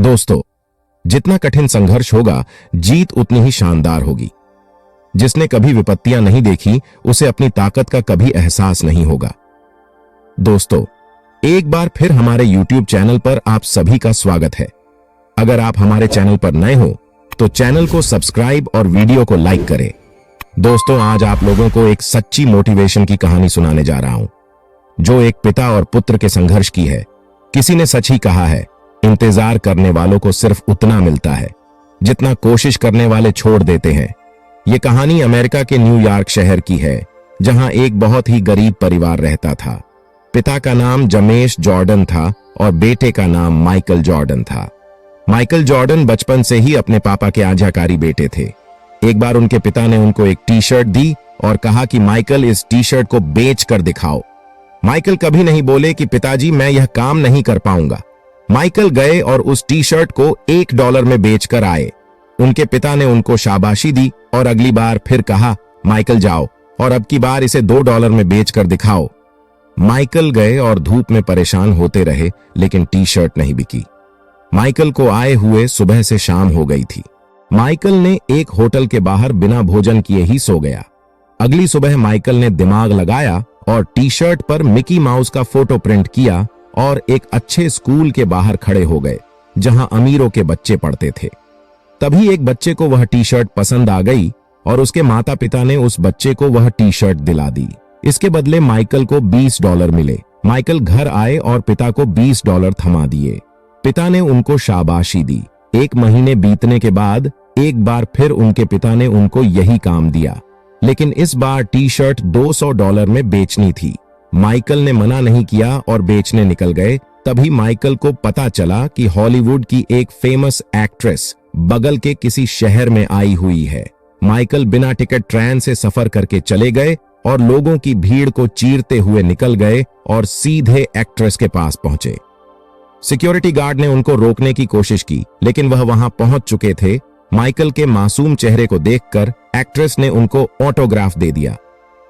दोस्तों, जितना कठिन संघर्ष होगा, जीत उतनी ही शानदार होगी। जिसने कभी विपत्तियां नहीं देखी, उसे अपनी ताकत का कभी एहसास नहीं होगा। दोस्तों, एक बार फिर हमारे YouTube चैनल पर आप सभी का स्वागत है। अगर आप हमारे चैनल पर नए हो तो चैनल को सब्सक्राइब और वीडियो को लाइक करें। दोस्तों, आज आप लोगों को एक सच्ची मोटिवेशन की कहानी सुनाने जा रहा हूं, जो एक पिता और पुत्र के संघर्ष की है। किसी ने सच ही कहा है, इंतजार करने वालों को सिर्फ उतना मिलता है जितना कोशिश करने वाले छोड़ देते हैं। ये कहानी अमेरिका के न्यूयॉर्क शहर की है, जहां एक बहुत ही गरीब परिवार रहता था। पिता का नाम जमेश जॉर्डन था और बेटे का नाम माइकल जॉर्डन था। माइकल जॉर्डन बचपन से ही अपने पापा के आज्ञाकारी बेटे थे। एक बार उनके पिता ने उनको एक टी शर्ट दी और कहा कि माइकल, इस टी शर्ट को बेच कर दिखाओ। माइकल कभी नहीं बोले कि पिताजी, मैं यह काम नहीं कर पाऊंगा। माइकल गए और उस टी शर्ट को $1 में बेचकर आए। उनके पिता ने उनको शाबाशी दी और अगली बार फिर कहा, माइकल जाओ और अब की बार इसे $2 में बेचकर दिखाओ। माइकल गए और धूप में परेशान होते रहे, लेकिन टी शर्ट नहीं बिकी। माइकल को आए हुए सुबह से शाम हो गई थी। माइकल ने एक होटल के बाहर बिना भोजन किए ही सो गया। अगली सुबह माइकल ने दिमाग लगाया और टी शर्ट पर मिकी माउस का फोटो प्रिंट किया और एक अच्छे स्कूल के बाहर खड़े हो गए, जहां अमीरों के बच्चे पढ़ते थे। तभी एक बच्चे को वह टी शर्ट पसंद आ गई और उसके माता पिता ने उस बच्चे को वह टी शर्ट दिला दी। इसके बदले माइकल को $20 मिले। माइकल घर आए और पिता को $20 थमा दिए। पिता ने उनको शाबाशी दी। 1 महीने बीतने के बाद एक बार फिर उनके पिता ने उनको यही काम दिया, लेकिन इस बार टी शर्ट $200 में बेचनी थी। माइकल ने मना नहीं किया और बेचने निकल गए। तभी माइकल को पता चला कि हॉलीवुड की एक फेमस एक्ट्रेस बगल के किसी शहर में आई हुई है। माइकल बिना टिकट ट्रेन से सफर करके चले गए और लोगों की भीड़ को चीरते हुए निकल गए और सीधे एक्ट्रेस के पास पहुंचे। सिक्योरिटी गार्ड ने उनको रोकने की कोशिश की, लेकिन वह वहां पहुंच चुके थे। माइकल के मासूम चेहरे को देखकर एक्ट्रेस ने उनको ऑटोग्राफ दे दिया।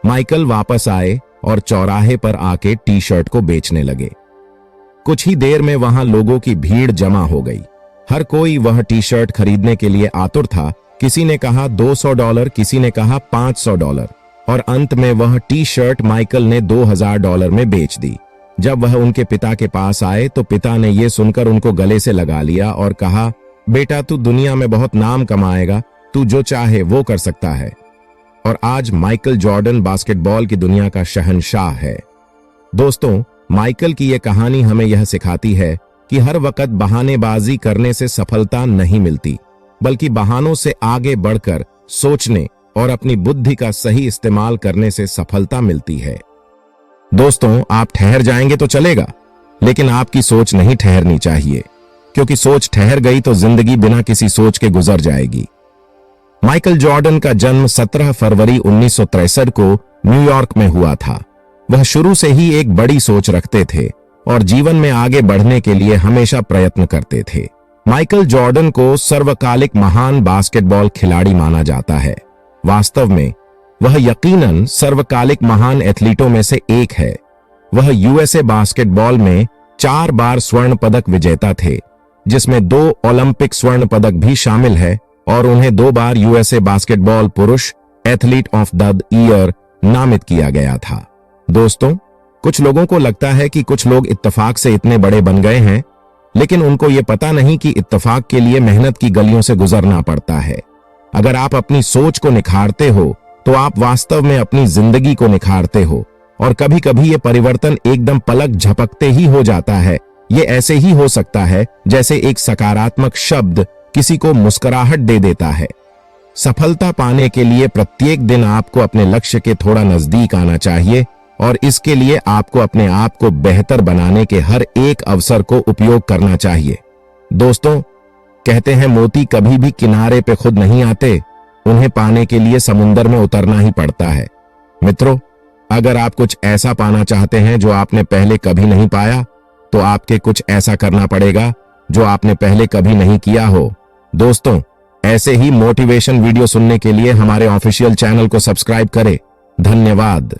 माइकल वापस आए और चौराहे पर आके टी शर्ट को बेचने लगे। कुछ ही देर में वहां लोगों की भीड़ जमा हो गई। हर कोई वह टी शर्ट खरीदने के लिए आतुर था। किसी ने कहा $200, किसी ने कहा $500 और अंत में वह टी शर्ट माइकल ने $2000 में बेच दी। जब वह उनके पिता के पास आए तो पिता ने यह सुनकर उनको गले से लगा लिया और कहा, बेटा, तू दुनिया में बहुत नाम कमाएगा, तू जो चाहे वो कर सकता है। और आज माइकल जॉर्डन बास्केटबॉल की दुनिया का शहंशाह है। दोस्तों, माइकल की यह कहानी हमें यह सिखाती है कि हर वक्त बहानेबाजी करने से सफलता नहीं मिलती, बल्कि बहानों से आगे बढ़कर सोचने और अपनी बुद्धि का सही इस्तेमाल करने से सफलता मिलती है। दोस्तों, आप ठहर जाएंगे तो चलेगा, लेकिन आपकी सोच नहीं ठहरनी चाहिए, क्योंकि सोच ठहर गई तो जिंदगी बिना किसी सोच के गुजर जाएगी। माइकल जॉर्डन का जन्म 17 फरवरी 1963 को न्यूयॉर्क में हुआ था। वह शुरू से ही एक बड़ी सोच रखते थे और जीवन में आगे बढ़ने के लिए हमेशा प्रयत्न करते थे। माइकल जॉर्डन को सर्वकालिक महान बास्केटबॉल खिलाड़ी माना जाता है। वास्तव में वह यकीनन सर्वकालिक महान एथलीटों में से एक है। वह यूएसए बास्केटबॉल में 4 बार स्वर्ण पदक विजेता थे, जिसमें 2 ओलंपिक स्वर्ण पदक भी शामिल है, और उन्हें 2 बार यूएसए बास्केटबॉल पुरुष एथलीट ऑफ द ईयर नामित किया गया था। दोस्तों, कुछ लोगों को लगता है कि कुछ लोग इत्तेफाक से इतने बड़े बन गए हैं, लेकिन उनको ये पता नहीं कि इत्तेफाक के लिए मेहनत की गलियों से गुजरना पड़ता है। अगर आप अपनी सोच को निखारते हो तो आप वास्तव में अपनी जिंदगी को निखारते हो, और कभी कभी ये परिवर्तन एकदम पलक झपकते ही हो जाता है। ये ऐसे ही हो सकता है जैसे एक सकारात्मक शब्द किसी को मुस्कुराहट दे देता है। सफलता पाने के लिए प्रत्येक दिन आपको अपने लक्ष्य के थोड़ा नजदीक आना चाहिए, और इसके लिए आपको अपने आप को बेहतर बनाने के हर एक अवसर को उपयोग करना चाहिए। दोस्तों, कहते हैं मोती कभी भी किनारे पे खुद नहीं आते, उन्हें पाने के लिए समुंदर में उतरना ही पड़ता है। मित्रों, अगर आप कुछ ऐसा पाना चाहते हैं जो आपने पहले कभी नहीं पाया, तो आपके कुछ ऐसा करना पड़ेगा जो आपने पहले कभी नहीं किया हो। दोस्तों, ऐसे ही मोटिवेशन वीडियो सुनने के लिए हमारे ऑफिशियल चैनल को सब्सक्राइब करें। धन्यवाद।